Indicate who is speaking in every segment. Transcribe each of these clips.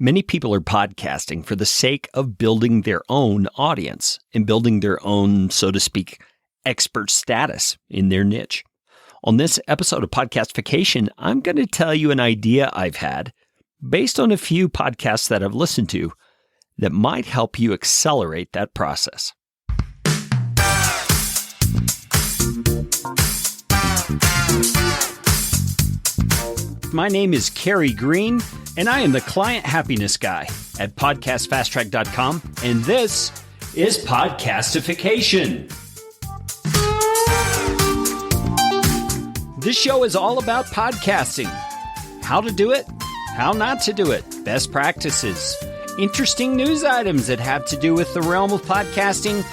Speaker 1: Many people are podcasting for the sake of building their own audience and building their own, so to speak, expert status in their niche. On this episode of Podcastification, I'm going to tell you an idea I've had based on a few podcasts that I've listened to that might help you accelerate that process. My name is Kerry Green, and I am the Client Happiness Guy at PodcastFastTrack.com, and this is Podcastification. This show is all about podcasting. How to do it, how not to do it, best practices, interesting news items that have to do with the realm of podcasting,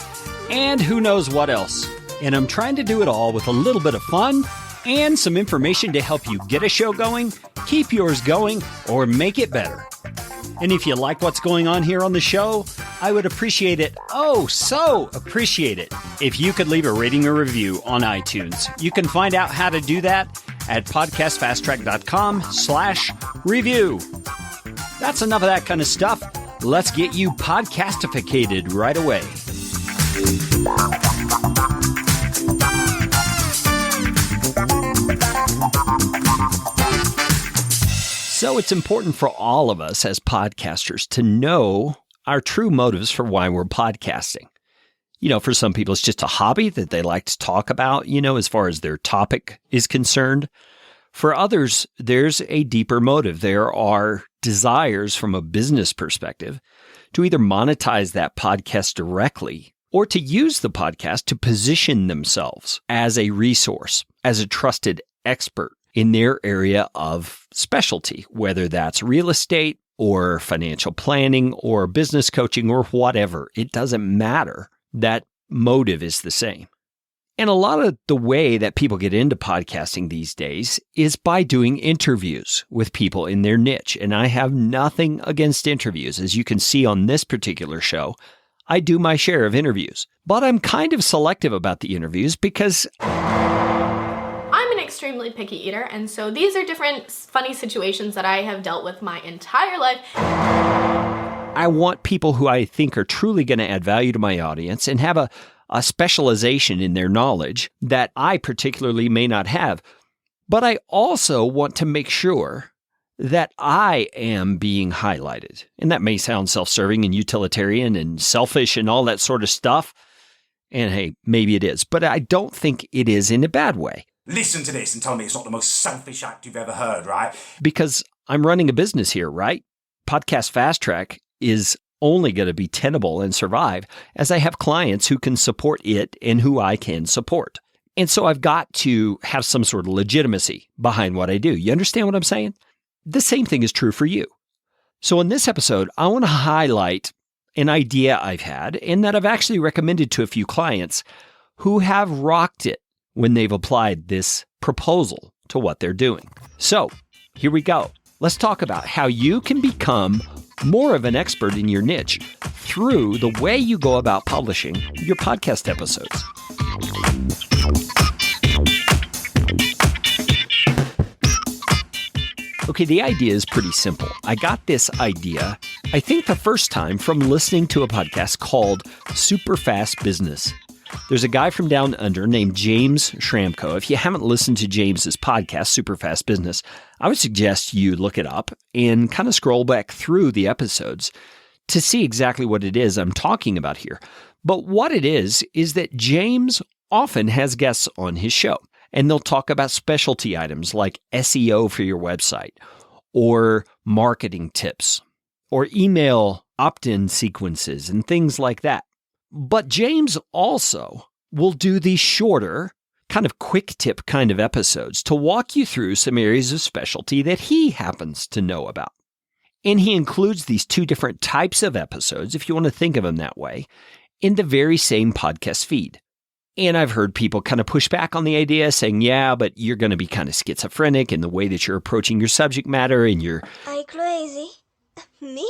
Speaker 1: and who knows what else. And I'm trying to do it all with a little bit of fun and some information to help you get a show going, keep yours going, or make it better. And if you like what's going on here on the show, I would appreciate it, so appreciate it, if you could leave a rating or review on iTunes. You can find out how to do that at podcastfasttrack.com/review. That's enough of that kind of stuff. Let's get you podcastificated right away. So it's important for all of us as podcasters to know our true motives for why we're podcasting. You know, for some people, it's just a hobby that they like to talk about, as far as their topic is concerned. For others, there's a deeper motive. There are desires from a business perspective to either monetize that podcast directly or to use the podcast to position themselves as a resource, as a trusted expert in their area of specialty, whether that's real estate or financial planning or business coaching or whatever. It doesn't matter. That motive is the same. And a lot of the way that people get into podcasting these days is by doing interviews with people in their niche. And I have nothing against interviews. As you can see on this particular show, I do my share of interviews. But I'm kind of selective about the interviews because
Speaker 2: I'm an extremely picky eater, and so these are different funny situations that I have dealt with my entire life.
Speaker 1: I want people who I think are truly going to add value to my audience and have a specialization in their knowledge that I particularly may not have. But I also want to make sure that I am being highlighted. And that may sound self-serving and utilitarian and selfish and all that sort of stuff. And hey, maybe it is, but I don't think it is in a bad way.
Speaker 3: Listen to this and tell me it's not the most selfish act you've ever heard, right?
Speaker 1: Because I'm running a business here, right? Podcast Fast Track is only going to be tenable and survive as I have clients who can support it and who I can support. And so I've got to have some sort of legitimacy behind what I do. You understand what I'm saying? The same thing is true for you. So in this episode, I want to highlight an idea I've had and that I've actually recommended to a few clients who have rocked it when they've applied this proposal to what they're doing. So here we go. Let's talk about how you can become more of an expert in your niche through the way you go about publishing your podcast episodes. Okay, the idea is pretty simple. I got this idea, I think the first time, from listening to a podcast called Super Fast Business. There's a guy from down under named James Schramko. If you haven't listened to James's podcast, Super Fast Business, I would suggest you look it up and kind of scroll back through the episodes to see exactly what it is I'm talking about here. But what it is that James often has guests on his show, and they'll talk about specialty items like SEO for your website, or marketing tips, or email opt-in sequences, and things like that. But James also will do these shorter, kind of quick tip kind of episodes to walk you through some areas of specialty that he happens to know about. And he includes these two different types of episodes, if you want to think of them that way, in the very same podcast feed. And I've heard people kind of push back on the idea, saying, yeah, but you're going to be kind of schizophrenic in the way that you're approaching your subject matter and you're...
Speaker 4: Are you crazy? Me?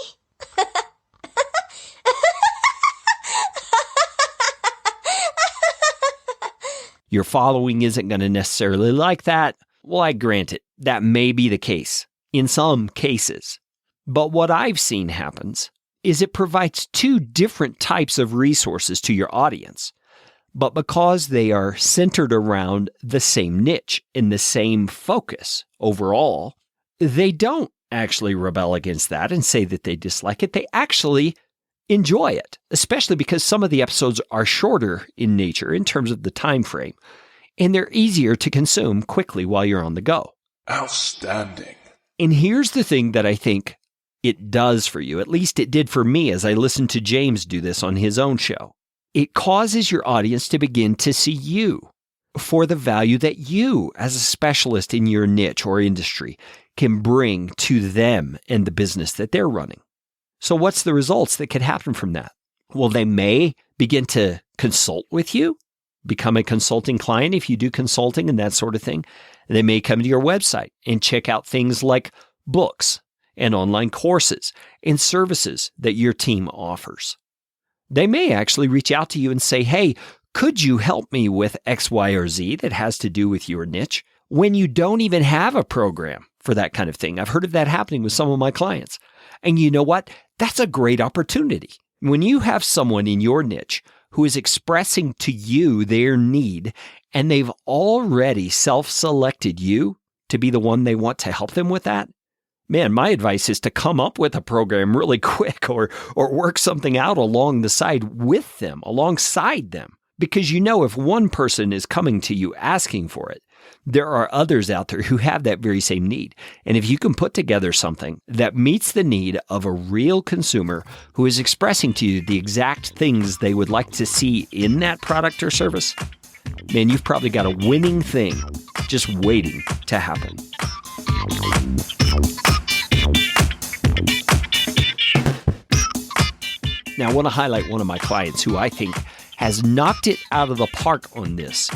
Speaker 1: Your following isn't going to necessarily like that. Well, I grant it. That may be the case in some cases. But what I've seen happens is it provides two different types of resources to your audience. But because they are centered around the same niche and the same focus overall, they don't actually rebel against that and say that they dislike it. They actually enjoy it, especially because some of the episodes are shorter in nature in terms of the time frame, and they're easier to consume quickly while you're on the go.
Speaker 5: Outstanding.
Speaker 1: And here's the thing that I think it does for you, at least it did for me as I listened to James do this on his own show. It causes your audience to begin to see you for the value that you, as a specialist in your niche or industry, can bring to them and the business that they're running. So what's the results that could happen from that? Well, they may begin to consult with you, become a consulting client if you do consulting and that sort of thing. They may come to your website and check out things like books and online courses and services that your team offers. They may actually reach out to you and say, hey, could you help me with X, Y, or Z that has to do with your niche when you don't even have a program for that kind of thing? I've heard of that happening with some of my clients. And you know what? That's a great opportunity. When you have someone in your niche who is expressing to you their need and they've already self-selected you to be the one they want to help them with that, man, my advice is to come up with a program really quick or work something out along the side with them, alongside them. Because you know if one person is coming to you asking for it, there are others out there who have that very same need. And if you can put together something that meets the need of a real consumer who is expressing to you the exact things they would like to see in that product or service, man, you've probably got a winning thing just waiting to happen. Now, I want to highlight one of my clients who I think has knocked it out of the park on this,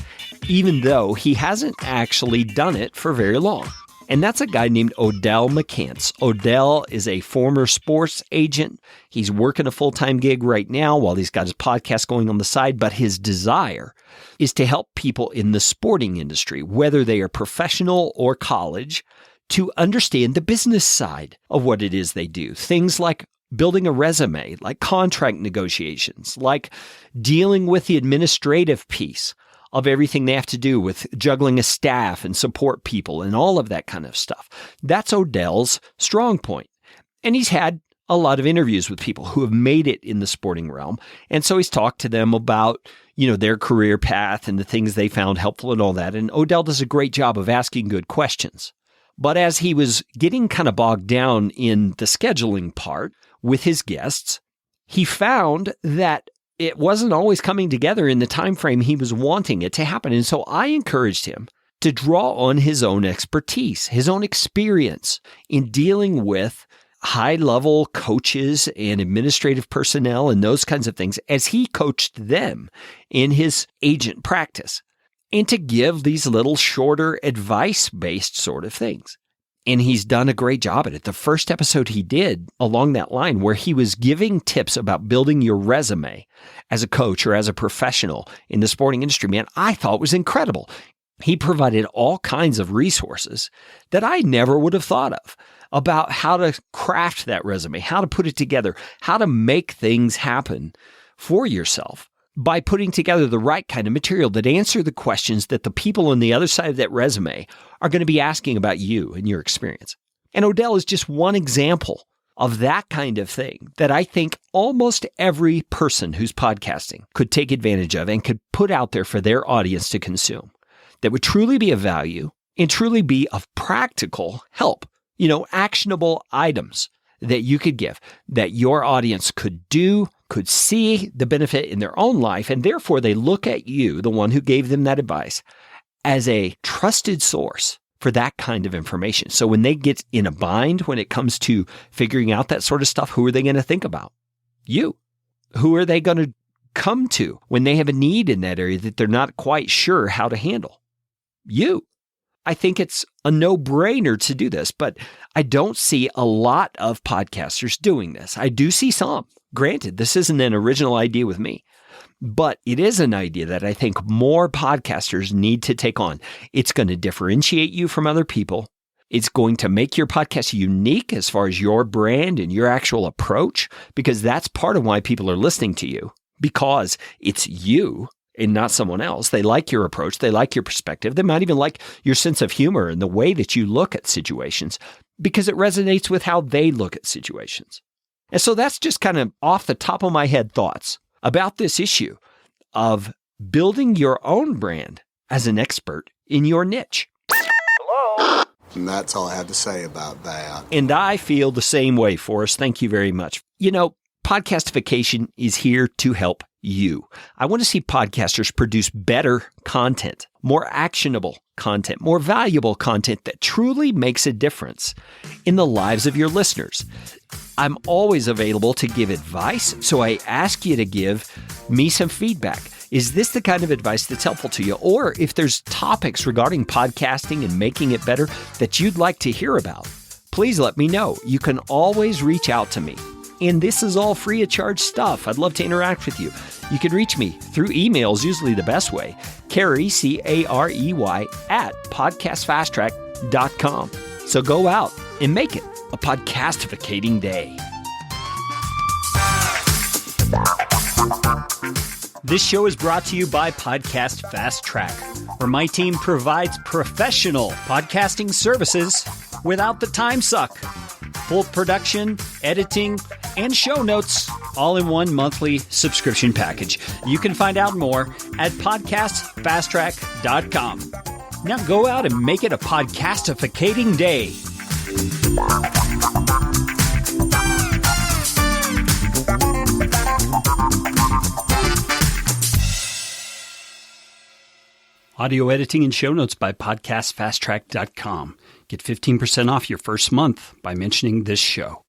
Speaker 1: even though he hasn't actually done it for very long. And that's a guy named Odell McCants. Odell is a former sports agent. He's working a full-time gig right now while he's got his podcast going on the side, but his desire is to help people in the sporting industry, whether they are professional or college, to understand the business side of what it is they do. Things like building a resume, like contract negotiations, like dealing with the administrative piece of everything they have to do with juggling a staff and support people and all of that kind of stuff. That's Odell's strong point. And he's had a lot of interviews with people who have made it in the sporting realm. And so he's talked to them about, their career path and the things they found helpful and all that. And Odell does a great job of asking good questions. But as he was getting kind of bogged down in the scheduling part with his guests, he found that it wasn't always coming together in the time frame he was wanting it to happen. And so I encouraged him to draw on his own expertise, his own experience in dealing with high-level coaches and administrative personnel and those kinds of things as he coached them in his agent practice, and to give these little shorter advice-based sort of things. And he's done a great job at it. The first episode he did along that line where he was giving tips about building your resume as a coach or as a professional in the sporting industry, man, I thought was incredible. He provided all kinds of resources that I never would have thought of about how to craft that resume, how to put it together, how to make things happen for yourself by putting together the right kind of material that answer the questions that the people on the other side of that resume are going to be asking about you and your experience. And Odell is just one example of that kind of thing that I think almost every person who's podcasting could take advantage of and could put out there for their audience to consume that would truly be of value and truly be of practical help, actionable items that you could give, that your audience could do, could see the benefit in their own life, and therefore they look at you, the one who gave them that advice, as a trusted source for that kind of information. So when they get in a bind when it comes to figuring out that sort of stuff, who are they going to think about? You. Who are they going to come to when they have a need in that area that they're not quite sure how to handle? You. I think it's a no-brainer to do this, but I don't see a lot of podcasters doing this. I do see some. Granted, this isn't an original idea with me, but it is an idea that I think more podcasters need to take on. It's going to differentiate you from other people. It's going to make your podcast unique as far as your brand and your actual approach, because that's part of why people are listening to you, because it's you and not someone else. They like your approach. They like your perspective. They might even like your sense of humor and the way that you look at situations, because it resonates with how they look at situations. And so that's just kind of off the top of my head thoughts about this issue of building your own brand as an expert in your niche.
Speaker 5: And that's all I have to say about that.
Speaker 1: And I feel the same way, Forrest. Thank you very much. You know, Podcastification is here to help you. I want to see podcasters produce better content, more actionable content, more valuable content that truly makes a difference in the lives of your listeners. I'm always available to give advice, so I ask you to give me some feedback. Is this the kind of advice that's helpful to you? Or if there's topics regarding podcasting and making it better that you'd like to hear about, please let me know. You can always reach out to me. And this is all free of charge stuff. I'd love to interact with you. You can reach me through email is usually the best way. Carey, C-A-R-E-Y, at podcastfasttrack.com. So go out and make it a podcastificating day. This show is brought to you by Podcast Fast Track, where my team provides professional podcasting services without the time suck. Full production, editing, and show notes all in one monthly subscription package. You can find out more at podcastfasttrack.com. Now go out and make it a podcastificating day. Audio editing and show notes by podcastfasttrack.com. Get 15% off your first month by mentioning this show.